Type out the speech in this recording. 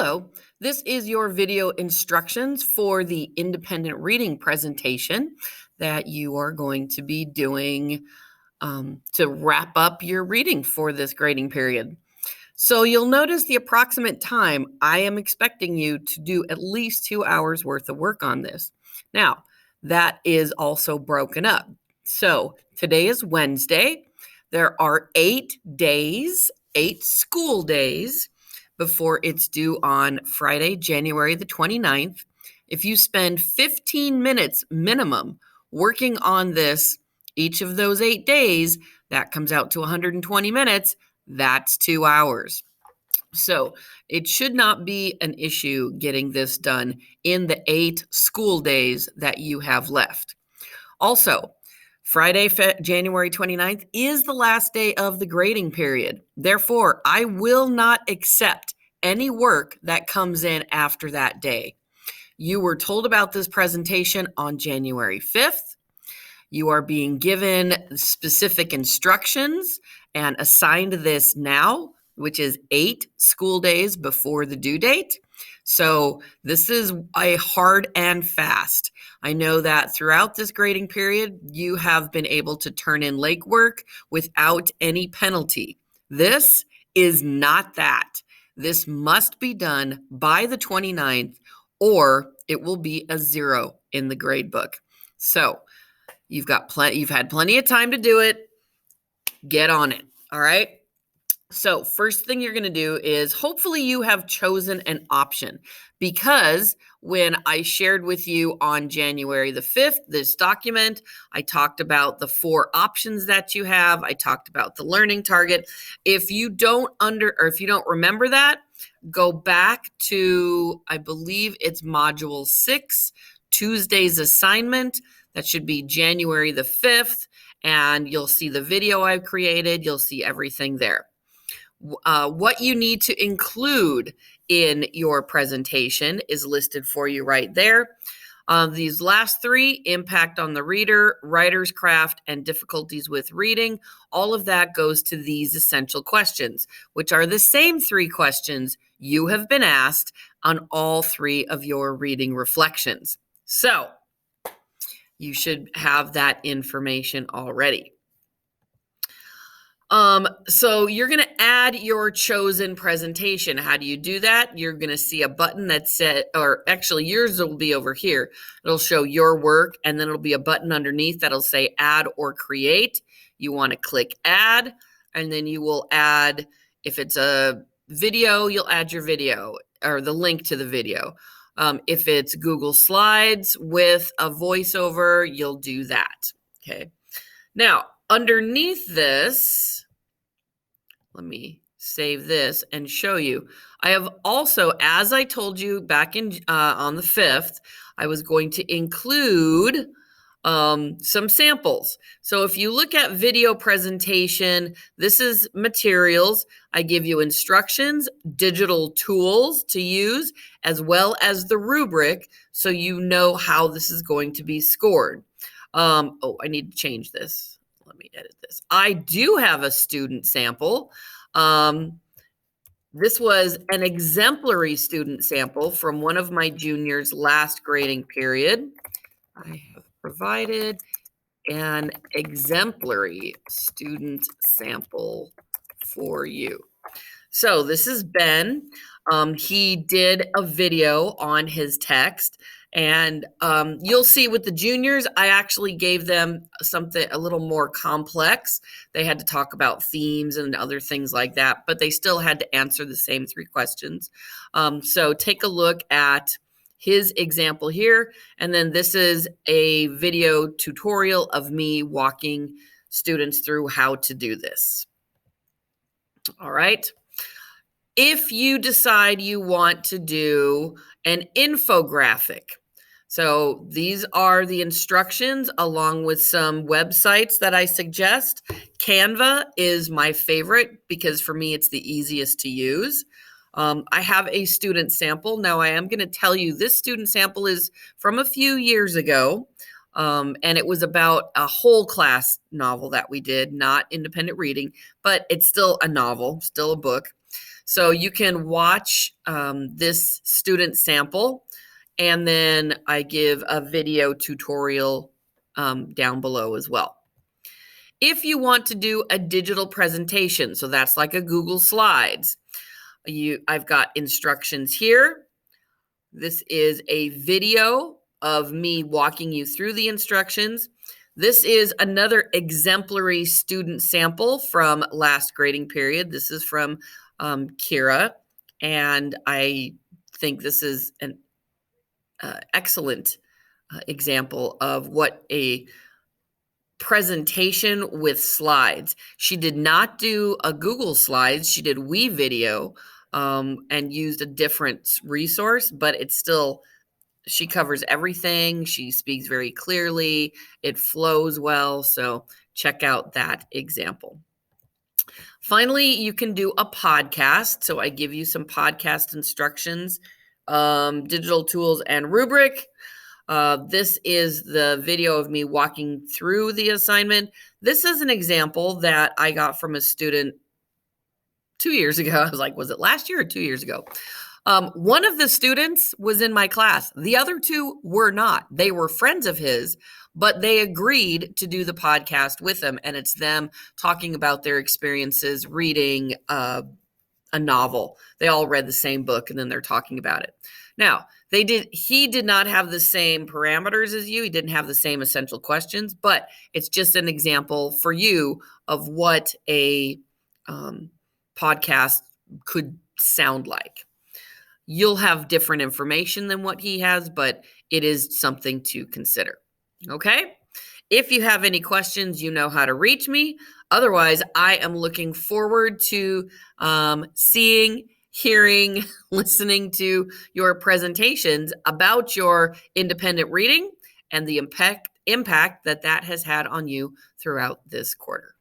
Hello, this is your video instructions for the independent reading presentation that you are going to be doing to wrap up your reading for this grading period. So you'll notice the approximate time. I am expecting you to do at least 2 hours worth of work on this. Now, that is also broken up. So today is Wednesday. There are 8 days, 8 school days before it's due on Friday, January the 29th. If you spend 15 minutes minimum working on this each of those 8 days, that comes out to 120 minutes. That's 2 hours. So it should not be an issue getting this done in the 8 school days that you have left. Also, Friday, January 29th is the last day of the grading period. Therefore, I will not accept any work that comes in after that day. You were told about this presentation on January 5th. You are being given specific instructions and assigned this now, which is 8 school days before the due date. So this is a hard and fast. I know that throughout this grading period, you have been able to turn in legwork without any penalty. This is not that. This must be done by the 29th, or it will be a 0 in the grade book. So you've had plenty of time to do it. Get on it. All right. So first thing you're going to do is hopefully you have chosen an option, because when I shared with you on January the 5th, this document, I talked about the 4 options that you have. I talked about the learning target. If you don't remember that, go back to, I believe it's module 6, Tuesday's assignment. That should be January the 5th, and you'll see the video I've created. You'll see everything there. What you need to include in your presentation is listed for you right there. These last 3, impact on the reader, writer's craft, and difficulties with reading, all of that goes to these essential questions, which are the same 3 questions you have been asked on all 3 of your reading reflections. So you should have that information already. So you're going to add your chosen presentation. How do you do that? You're going to see a button that said, or actually yours will be over here. It'll show your work, and then it'll be a button underneath that'll say add or create. You want to click add, and then you will add, if it's a video, you'll add your video or the link to the video. If it's Google Slides with a voiceover, you'll do that. Okay. Now, underneath this, let me save this and show you. I have also, as I told you back in on the 5th, I was going to include some samples. So if you look at video presentation, this is materials. I give you instructions, digital tools to use, as well as the rubric, so you know how this is going to be scored. I need to change this. Let me edit this. I do have a student sample. This was an exemplary student sample from one of my juniors' last grading period. I have provided an exemplary student sample for you. So this is Ben. He did a video on his text. And you'll see with the juniors, I actually gave them something a little more complex. They had to talk about themes and other things like that, but they still had to answer the same 3 questions. So take a look at his example here. And then this is a video tutorial of me walking students through how to do this. All right. If you decide you want to do an infographic, so these are the instructions along with some websites that I suggest. Canva is my favorite because for me, it's the easiest to use. I have a student sample. Now I am going to tell you this student sample is from a few years ago. And it was about a whole class novel that we did, not independent reading, but it's still a novel, still a book. So you can watch this student sample, and then I give a video tutorial down below as well. If you want to do a digital presentation, so that's like a Google Slides, I've got instructions here. This is a video of me walking you through the instructions. This is another exemplary student sample from last grading period. This is from Kira, and I think this is an excellent example of what a presentation with slides. She did not do a Google Slides. She did WeVideo and used a different resource, but it's still, she covers everything. She speaks very clearly. It flows well. So check out that example. Finally, you can do a podcast. So I give you some podcast instructions, digital tools and rubric. This is the video of me walking through the assignment. This is an example that I got from a student 2 years ago. I was like, was it last year or 2 years ago? One of the students was in my class. The other two were not. They were friends of his, but they agreed to do the podcast with him. And it's them talking about their experiences reading a novel. They all read the same book, and then they're talking about it. Now, he did not have the same parameters as you. He didn't have the same essential questions, but it's just an example for you of what a podcast could sound like. You'll have different information than what he has, but it is something to consider. Okay? If you have any questions, you know how to reach me. Otherwise, I am looking forward to seeing, hearing, listening to your presentations about your independent reading and the impact that has had on you throughout this quarter.